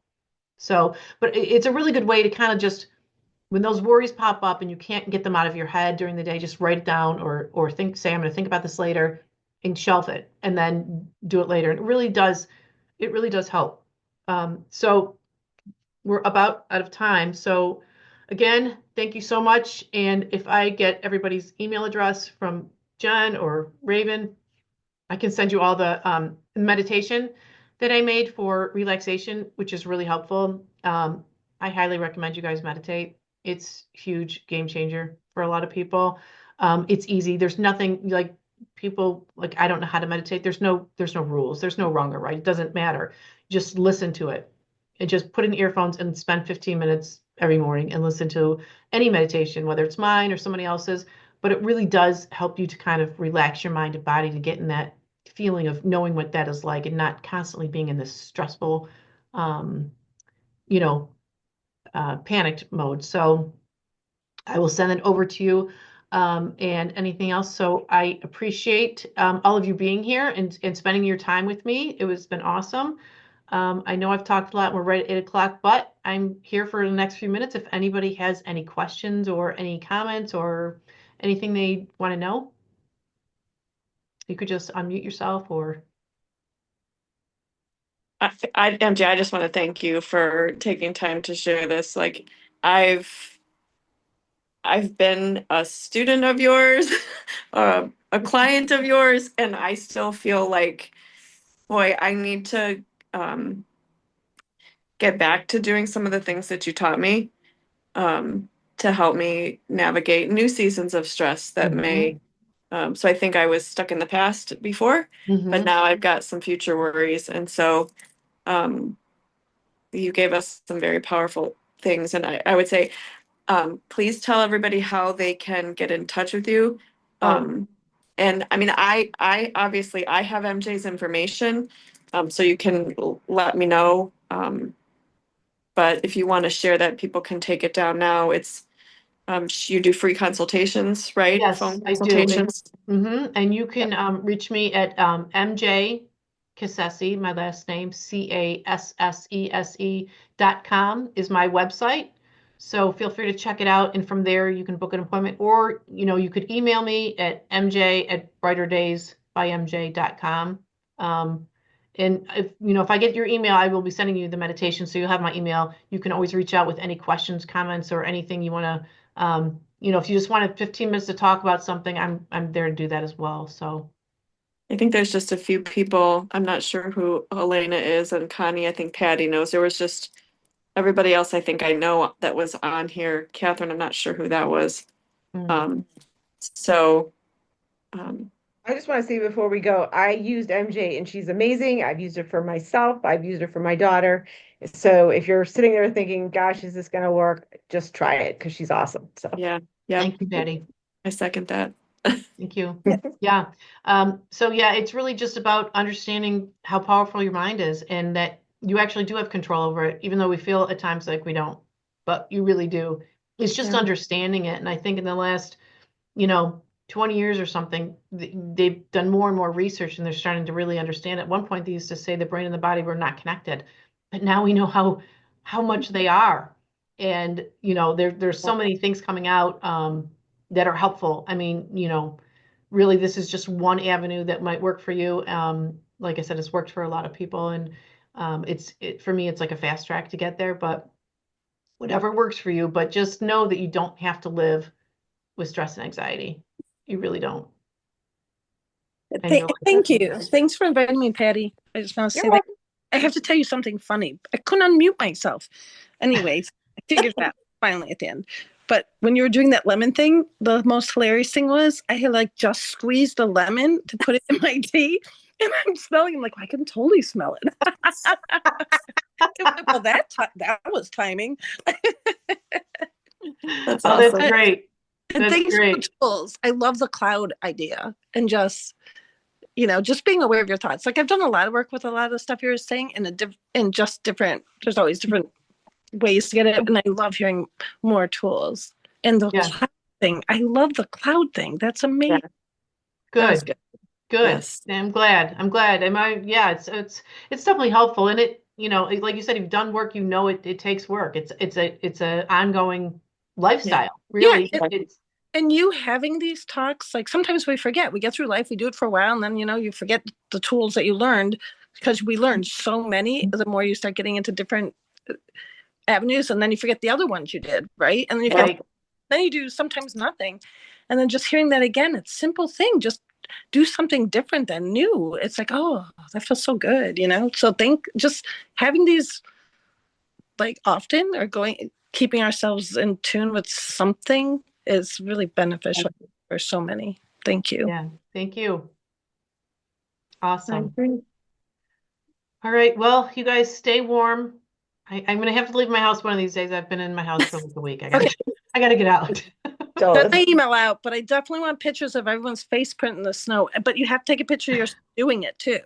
So, but it's a really good way to kind of just when those worries pop up and you can't get them out of your head during the day, just write it down or say I'm going to think about this later and shelf it and then do it later. And it really does help. So we're about out of time. So again, thank you so much. And if I get everybody's email address from Jen or Raven, I can send you all the meditation that I made for relaxation, which is really helpful. I highly recommend you guys meditate. It's huge game changer for a lot of people. It's easy. There's nothing like people like I don't know how to meditate. There's no rules. There's no wrong or right. It doesn't matter. Just listen to it and just put in earphones and spend 15 minutes every morning and listen to any meditation, whether it's mine or somebody else's. But it really does help you to kind of relax your mind and body to get in that feeling of knowing what that is like and not constantly being in this stressful, um, you know, panicked mode. So I will send it over to you and anything else. So I appreciate all of you being here and spending your time with me. It was been awesome. I know I've talked a lot. We're right at 8 o'clock, but I'm here for the next few minutes. If anybody has any questions or any comments or anything they want to know, you could just unmute yourself or MJ, I just want to thank you for taking time to share this. Like, I've I've been a student of yours, a client of yours, and I still feel like, boy, I need to get back to doing some of the things that you taught me. Um, to help me navigate new seasons of stress that Mm-hmm. may. So I think I was stuck in the past before, but Mm-hmm. now I've got some future worries. And so um, you gave us some very powerful things. And I would say, please tell everybody how they can get in touch with you. Oh, Um, and I mean, I obviously I have MJ's information, so you can let me know. But if you want to share that, people can take it down now. It's you do free consultations, right? yes, Phone I do. consultations. And you Yep. can reach me at MJ Cassese, my last name, CASSESE.com is my website. So feel free to check it out. And from there, you can book an appointment, or, you could email me at mj@brighterdaysbymj.com. And if I get your email, I will be sending you the meditation. So you'll have my email. You can always reach out with any questions, comments, or anything you want to if you just wanted 15 minutes to talk about something, I'm there to do that as well. So, I think there's just a few people. I'm not sure who Elena is, and Connie, I think Patty knows. There was just everybody else I think I know that was on here. Catherine, I'm not sure who that was. mm, Um, so um, I just want to say before we go, I used MJ and she's amazing. I've used her for myself. I've used her for my daughter. So if you're sitting there thinking, gosh, is this going to work? Just try it because she's awesome. So yeah, yep, thank you, Patty. I second that. Thank you. yeah. Yeah. So yeah, it's really just about understanding how powerful your mind is and that you actually do have control over it, even though we feel at times like we don't, but you really do. It's just Yeah, understanding it. And I think in the last 20 years or something, they've done more and more research and they're starting to really understand. At one point, they used to say the brain and the body were not connected, but now we know how much they are. And there's so many things coming out that are helpful. I mean, really, this is just one avenue that might work for you. Like I said, it's worked for a lot of people, and for me, it's like a fast track to get there. But whatever works for you, but just know that you don't have to live with stress and anxiety. You really don't. And your life Thank is you. Thanks for inviting me, Patty. I just want to You're say that welcome. I have to tell you something funny. I couldn't unmute myself. Anyways, I figured that finally at the end. But when you were doing that lemon thing, the most hilarious thing was I had like just squeezed a lemon to put it in my tea, and I'm smelling. I'm like, I can totally smell it. Well, that was timing. that's Oh, that's awesome. great. And That's thanks for the great. tools. I love the cloud idea, and just being aware of your thoughts. Like I've done a lot of work with a lot of the stuff you're saying and just different, there's always different ways to get it. And I love hearing more tools. And the Yeah. cloud thing, I love the cloud thing. That's Yeah. amazing. That was Good. good. Good. Yes. I'm glad. I'm glad. Yeah, it's definitely helpful. And like you said, you've done work, it takes work. It's a ongoing Yeah. lifestyle, Yeah. really. It's And you having these talks, like sometimes we forget, we get through life, we do it for a while, and then, you forget the tools that you learned because we learned so many the more you start getting into different avenues, and then you forget the other ones you did, right? And then you forget right. then you do sometimes nothing. And then just hearing that again, it's a simple thing. Just do something different and new. It's like, oh, that feels so good. So just having these like often or keeping ourselves in tune with something is really beneficial for so many. Thank you. Yeah. Thank you. I Awesome. agree. All right. Well, you guys stay warm. I'm gonna have to leave my house one of these days. I've been in my house for like a week. Okay. I gotta get out. Send Jealous. my email out, but I definitely want pictures of everyone's face print in the snow. But you have to take a picture of yourself doing it too.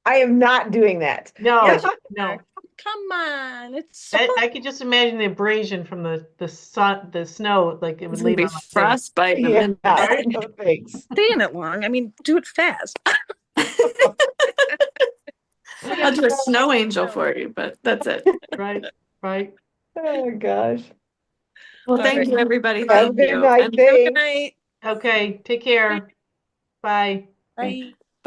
I am not doing that. Yes, No, you are. no. Come on, it's so I could just imagine the abrasion from the sun, the snow, like it would It's gonna leave be on my face. frostbite in a Yeah. minute. Right? No thanks. staying it long. I mean, do it fast. We I'll have do a no snow angel snow. for you, but that's it. Right, right. Oh gosh. Well, All thank right. you, everybody. Have a Thank good you. night. And Have a good Thanks. night. Okay, take care. Bye. okay. Bye.